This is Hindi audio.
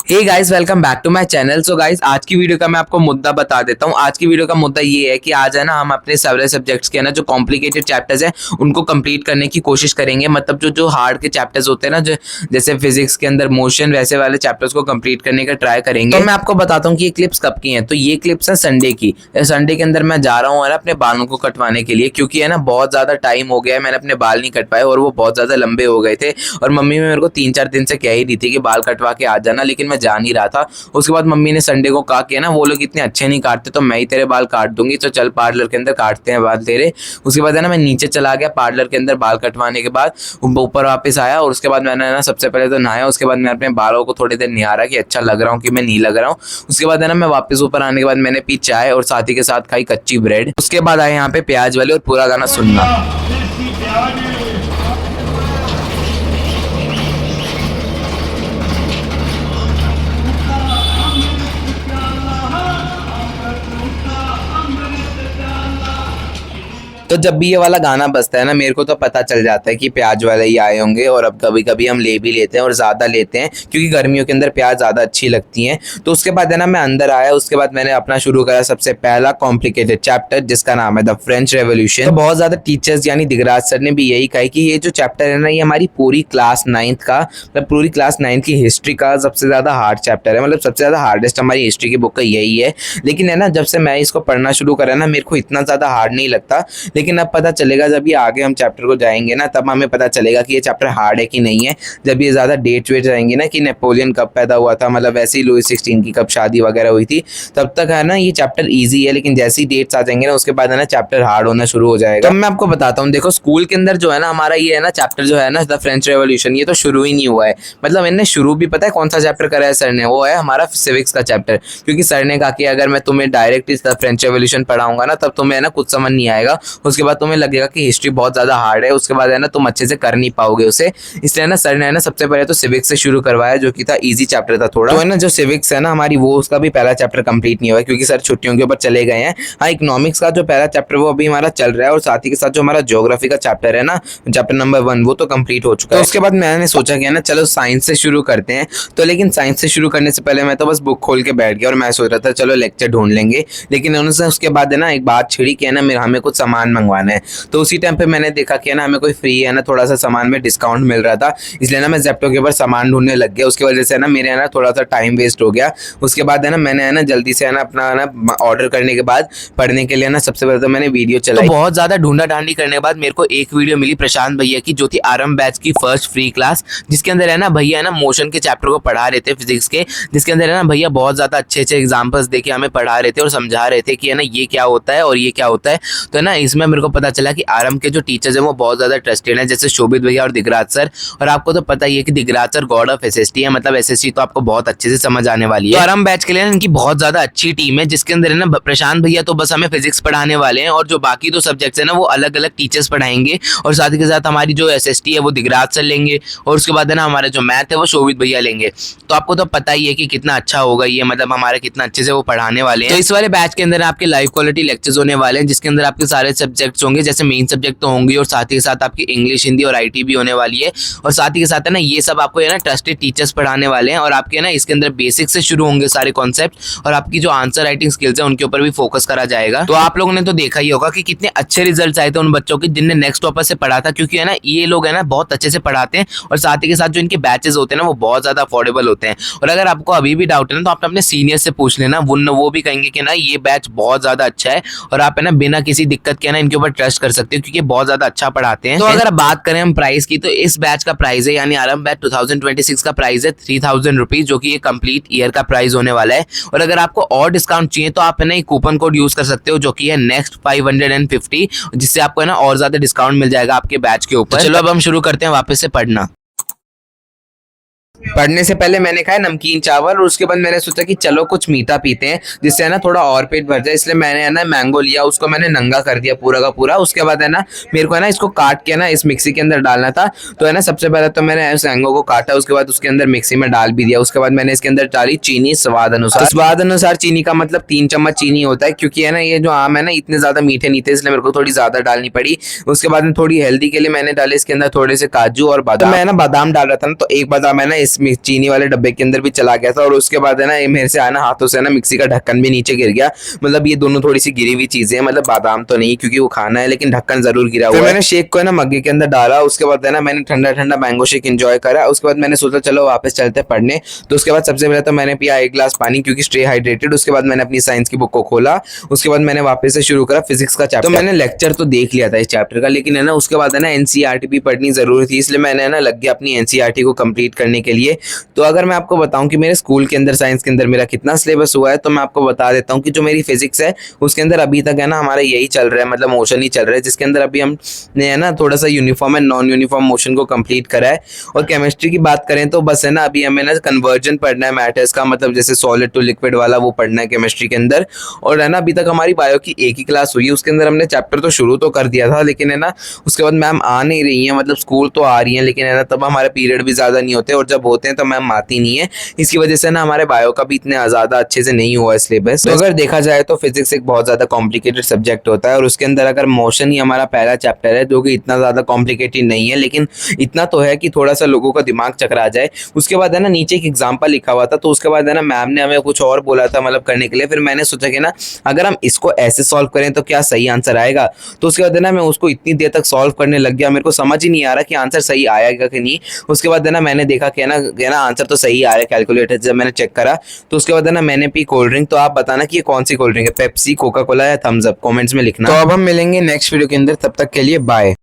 Hey guys, welcome back to my channel. So guys, आज की वीडियो का मैं आपको मुद्दा बता देता हूँ। आज की वीडियो का मुद्दा ये है कि आज है ना हम अपने सेवरल सब्जेक्ट्स के ना जो कॉम्प्लिकेटेड चैप्टर्स हैं उनको कंप्लीट करने की कोशिश करेंगे। मतलब जो जो हार्ड के चैप्टर्स होते हैं ना, जैसे फिजिक्स के अंदर मोशन, वैसे वाले चैप्टर्स को कंप्लीट करने का ट्राई करेंगे। तो मैं आपको बताता हूँ कि ये क्लिप्स कब की हैं। तो ये क्लिप्स हैं संडे की। संडे के अंदर मैं जा रहा हूँ अपने बालों को कटवाने के लिए, क्योंकि है ना बहुत ज्यादा टाइम हो गया है, मैंने अपने बाल नहीं कटवाए और वो बहुत ज्यादा लंबे हो गए थे। और मम्मी मेरे को 3-4 दिन से कह ही रही थी कि बाल कटवा के आ जाना, लेकिन मैं जा नहीं रहा था। उसके बाद मम्मी ने संडे को कहा कि ना वो लोग इतने अच्छे नहीं काटते, तो मैं ही तेरे बाल काट दूंगी, तो चल पार्लर के अंदर काटते हैं बाल तेरे। उसके बाद है ना मैं नीचे चला गया पार्लर के अंदर बाल कटवाने के बाद, ऊपर वापस आया और उसके बाद मैंने ना सबसे पहले तो नहाया। उसके बाद मैं अपने बालों को थोड़ी देर निहारा कि अच्छा लग रहा हूँ कि मैं नहीं लग रहा हूँ। उसके बाद है ना मैं वापस ऊपर आने के बाद मैंने पी चाय और साथी के साथ खाई कच्ची ब्रेड। उसके बाद आए यहाँ पे प्याज वाले और पूरा गाना सुनना। तो जब भी ये वाला गाना बजता है ना, मेरे को तो पता चल जाता है कि प्याज वाले ही आए होंगे। और अब कभी कभी हम ले भी लेते हैं और ज़्यादा लेते हैं, क्योंकि गर्मियों के अंदर प्याज ज़्यादा अच्छी लगती हैं। तो उसके बाद है ना मैं अंदर आया। उसके बाद मैंने अपना शुरू करा सबसे पहला कॉम्प्लिकेटेड चैप्टर, जिसका नाम है द फ्रेंच रेवोल्यूशन। तो बहुत ज़्यादा टीचर्स यानी दिगराज सर ने भी यही कहा कि ये जो चैप्टर है ना, ये हमारी पूरी क्लास 9th का, मतलब पूरी क्लास 9th की हिस्ट्री का सबसे ज़्यादा हार्ड चैप्टर है। मतलब सबसे ज़्यादा हार्डेस्ट हमारी हिस्ट्री की बुक का यही है। लेकिन है ना जब से मैं इसको पढ़ना शुरू करा ना, मेरे को इतना ज़्यादा हार्ड नहीं लगता। लेकिन अब पता चलेगा जब ये आगे हम चैप्टर को जाएंगे ना, तब हमें पता चलेगा कि ये चैप्टर हार्ड है कि नहीं है। जब ये ज़्यादा डेट्स वेट रहेंगी ना कि नेपोलियन कब पैदा हुआ था, मतलब वैसे ही लुइस 16 की कब शादी वगैरह हुई थी, तब तक है ना ये चैप्टर ईजी है। लेकिन जैसे ही डेट्स आ जाएंगे ना, उसके बाद है ना चैप्टर हार्ड होना शुरू हो जाएगा। तो मैं आपको बताता हूँ, देखो स्कूल के अंदर जो है ना हमारा ये है ना चैप्टर जो है ना द फ्रेंच रेवोल्यूशन, ये तो शुरू ही नहीं हुआ है। मतलब इन्हें शुरू भी पता है कौन सा चैप्टर करा है सर ने, वो है हमारा सिविक्स का चैप्टर। क्योंकि सर ने कहा कि अगर मैं तुम्हें डायरेक्ट इस द फ्रेंच रेवोल्यूशन पढ़ाऊंगा ना, तब तुम्हें है ना कुछ समझ नहीं आएगा। उसके बाद तुम्हें लगेगा कि हिस्ट्री बहुत ज़्यादा हार्ड है, उसके बाद है ना तुम अच्छे से कर नहीं पाओगे उसे। इसलिए ना सर ने है ना सबसे पहले तो सिविक्स से शुरू करवाया, जो कि था इजी चैप्टर था थोड़ा। तो है ना जो सिविक्स है ना हमारी, वो उसका भी पहला चैप्टर कंप्लीट नहीं हुआ है, क्योंकि सर छुट्टियों के ऊपर चले गए हैं। हाँ, इकोनॉमिक्स का जो पहला चैप्टर वो अभी हमारा चल रहा है, और साथ ही के साथ जो हमारा ज्योग्राफी का चैप्टर है ना, चैप्टर नंबर 1, वो तो कंप्लीट हो चुका है। तो उसके बाद मैंने सोचा कि ना चलो साइंस से शुरू करते हैं। तो लेकिन साइंस से शुरू करने से पहले मैं तो बस बुक खोल के बैठ गया और मैं सोच रहा था चलो लेक्चर ढूंढ लेंगे। लेकिन उन्होंने उसके बाद है ना एक बात छिड़ी कि है ना हमें कुछ सामान मंगवाना है। तो उसी टाइम पे मैंने देखा कि है ना हमें कोई फ्री है ना थोड़ा सा सामान में डिस्काउंट मिल रहा था, इसलिए ना मैं जेप्टो के ऊपर सामान ढूंढने लग गया। उसकी वजह से ना मेरे है ना थोड़ा सा टाइम वेस्ट हो गया। उसके बाद है ना मैंने है ना जल्दी से है ना अपना ना ऑर्डर करने के बाद पढ़ने के लिए ना सबसे पहले तो मैंने वीडियो चलाई। तो बहुत ज्यादा ढूंढा ढांडी करने के बाद मेरे को एक वीडियो मिली प्रशांत भैया की, जो थी आरंभ बैच की फर्स्ट फ्री क्लास, जिसके अंदर है ना भैया है ना मोशन के चैप्टर को पढ़ा रहे थे फिजिक्स के, जिसके अंदर है ना भैया बहुत ज्यादा अच्छे अच्छे एग्जाम्पल्स देके हमें पढ़ा रहे थे और समझा रहे थे कि है ना ये क्या होता है और ये क्या होता है। तो है ना इसमें मेरे को पता चला कि आरंभ के जो टीचर्स हैं वो बहुत ज्यादा ट्रस्टेड हैं, जैसे शोभित भैया और दिगराज सर। और आपको तो पता ही है कि Digraj sir God of SST है, मतलब एसएसटी तो आपको बहुत अच्छे से समझ आने वाली है। तो आरंभ बैच के लिए इनकी बहुत ज्यादा अच्छी टीम है, जिसके अंदर है ना प्रशांत भैया तो बस हमें फिजिक्स पढ़ाने वाले हैं, और जो बाकी दो सब्जेक्ट्स है ना वो अलग अलग टीचर्स पढ़ाएंगे। और साथ ही के साथ हमारी जो एसएसटी है वो दिगराज सर लेंगे, और उसके बाद है ना हमारा जो मैथ है वो शोभित भैया लेंगे। तो आपको तो पता ही है कि कितना अच्छा होगा ये, मतलब हमारे कितना अच्छे से वो पढ़ाने वाले हैं। तो इस वाले बैच के अंदर आपके लाइव क्वालिटी लेक्चर्स होने वाले हैं, जिसके अंदर आपके सारे सब्जेक्ट्स होंगे, जैसे मेन सब्जेक्ट तो होंगे, और साथ ही के साथ आपकी इंग्लिश, हिंदी और आईटी भी होने वाली है। और साथ ही के साथ है ना ये सब आपको है ना ट्रस्टेड टीचर्स पढ़ाने वाले हैं, और आपके ना इसके अंदर बेसिक से शुरू होंगे सारे कॉन्सेप्ट, और आपकी जो आंसर राइटिंग स्किल्स है उनके ऊपर भी फोकस करा जाएगा। तो आप लोगों ने तो देखा ही होगा कि कितने अच्छे रिजल्ट्स आए थे उन बच्चों के जिनने नेक्स्ट टॉपर से पढ़ा था, क्योंकि है ना ये लोग है ना बहुत अच्छे से पढ़ाते हैं, और साथ ही के साथ जो इनके बैचेस होते हैं ना वो बहुत ज्यादा अफोर्डेबल होते हैं। और अगर आपको अभी भी डाउट है ना, तो आप अपने सीनियर से पूछ लेना, वो भी कहेंगे कि ना ये बैच बहुत ज्यादा अच्छा है, और आप है ना बिना किसी दिक्कत के ना इनके ऊपर ट्रस्ट कर सकते हो, क्योंकि बहुत ज्यादा अच्छा पढ़ाते हैं। तो अगर बात करें हम प्राइस की, तो इस बैच का प्राइस है, यानी आरंभ बैच 2026 का प्राइस है 3000 रुपीज, जो कि ये कंप्लीट ईयर का प्राइस होने वाला है। और अगर आपको और डिस्काउंट चाहिए तो आप है ना कूपन कोड यूज कर सकते हो, जो कि है नेक्स्ट 550, जिससे आपको है ना और ज्यादा डिस्काउंट मिल जाएगा आपके बैच के ऊपर। तो चलो अब हम शुरू करते हैं वापस से पढ़ना। पढ़ने से पहले मैंने खाया नमकीन चावल, और उसके बाद मैंने सोचा कि चलो कुछ मीठा पीते हैं, जिससे है ना थोड़ा और पेट भर जाए। इसलिए मैंने है ना मैंगो लिया, उसको मैंने नंगा कर दिया पूरा का पूरा। उसके बाद है ना मेरे को है ना इसको काट के ना इस मिक्सी के अंदर डालना था। तो है ना सबसे पहले तो मैंने इस मैंगो को काटा, उसके बाद उसके अंदर मिक्सी में डाल भी दिया। उसके बाद मैंने इसके अंदर डाली चीनी स्वाद अनुसार। तो स्वाद अनुसार चीनी का मतलब 3 चम्मच चीनी होता है, क्योंकि है ना ये जो आम है ना इतने ज्यादा मीठे नहीं थे, इसलिए मेरे को थोड़ी ज्यादा डालनी पड़ी। उसके बाद में थोड़ी हेल्दी के लिए मैंने डाले इसके अंदर थोड़े से काजू और बादाम। तो मैं ना बादाम डाल रहा था ना, तो एक बादाम है ना इस चीनी वाले डब्बे के अंदर भी चला गया था, और उसके बाद है ना ये मेरे से आना हाथों से ना मिक्सी का ढक्कन भी नीचे गिर गया। मतलब ये दोनों थोड़ी सी गिरी हुई चीजें हैं, मतलब बादाम तो नहीं क्योंकि वो खाना है, लेकिन ढक्कन जरूर गिरा हुआ है। मैंने शेक को है ना मग्गे के अंदर डाला, उसके बाद है ना मैंने ठंडा ठंडा मैंगो शेक एंजॉय करा। उसके बाद मैंने सोचा चलो वापस चलते पढ़ने। तो उसके बाद सबसे पहले तो मैंने पिया 1 गिलास पानी क्योंकि स्टे हाइड्रेटेड। उसके बाद मैंने अपनी साइंस की बुक को खोला। उसके बाद मैंने वापस से शुरू करा फिजिक्स का चैप्टर। तो मैंने लेक्चर तो देख लिया था इस चैप्टर का, लेकिन है ना उसके बाद है ना एनसीईआरटी भी पढ़नी जरूरी थी, इसलिए मैंने ना लग गया अपनी एनसीईआरटी को कंप्लीट करने के लिए। तो अगर मैं आपको बताऊं कि मेरे स्कूल के अंदर साइंस के अंदर मेरा कितना सिलेबस हुआ है, तो मैं आपको बता देता हूं कि जो मेरी फिजिक्स है उसके अंदर अभी तक है ना हमारा यही चल रहा है, मतलब मोशन ही चल रहा है, जिसके अंदर अभी हमने है ना थोड़ा सा uniform and non uniform motion को कंप्लीट करा है। और केमिस्ट्री की बात करें तो बस है ना अभी हमें ना कन्वर्जन पढ़ना है मैटर्स का, मतलब जैसे सॉलिड टू लिक्विड वाला वो पढ़ना है केमिस्ट्री के अंदर। और है ना अभी तक हमारी बायो की एक ही क्लास हुई है, उसके अंदर हमने चैप्टर तो शुरू तो कर दिया था, लेकिन है ना उसके बाद मैम आ नहीं रही है, मतलब स्कूल तो आ रही है लेकिन है ना तब हमारे पीरियड भी ज़्यादा नहीं होते, और जब होते हैं तो मैम आती नहीं है। इसकी वजह से ना हमारे बायो का भी इतने ज़्यादा अच्छे से नहीं हुआ है सिलेबस। तो अगर देखा जाए तो फिजिक्स एक बहुत ज़्यादा कॉम्प्लिकेटेड सब्जेक्ट होता है, और उसके अंदर अगर मोशन ही हमारा पहला चैप्टर है जो कि इतना ज़्यादा कॉम्प्लिकेटेड नहीं है, लेकिन इतना तो है कि थोड़ा सा लोगों का दिमाग चकरा जाए। उसके बाद है ना नीचे एक एग्जाम्पल लिखा हुआ था, तो उसके बाद है ना मैम ने हमें कुछ और बोला था मतलब करने के लिए। फिर मैंने सोचा कि ना अगर हम इसको ऐसे सॉल्व करें तो क्या सही आंसर आएगा। तो उसके बाद है ना मैं उसको इतनी देर तक सॉल्व करने लग गया, मेरे को समझ ही नहीं आ रहा कि आंसर सही आएगा कि नहीं। उसके बाद है ना मैंने देखा कि है ना आंसर तो सही आ रहा है कैलकुलेटर से, जब मैंने चेक करा। तो उसके बाद है ना मैंने पी कोल्ड ड्रिंक। तो आप बताना कि ये कौन सी कोल्ड ड्रिंक है, पेप्सी, कोका कोला या थम्स अप, कमेंट्स में लिखना। तो अब हम मिलेंगे नेक्स्ट वीडियो के अंदर, तब तक के लिए बाय।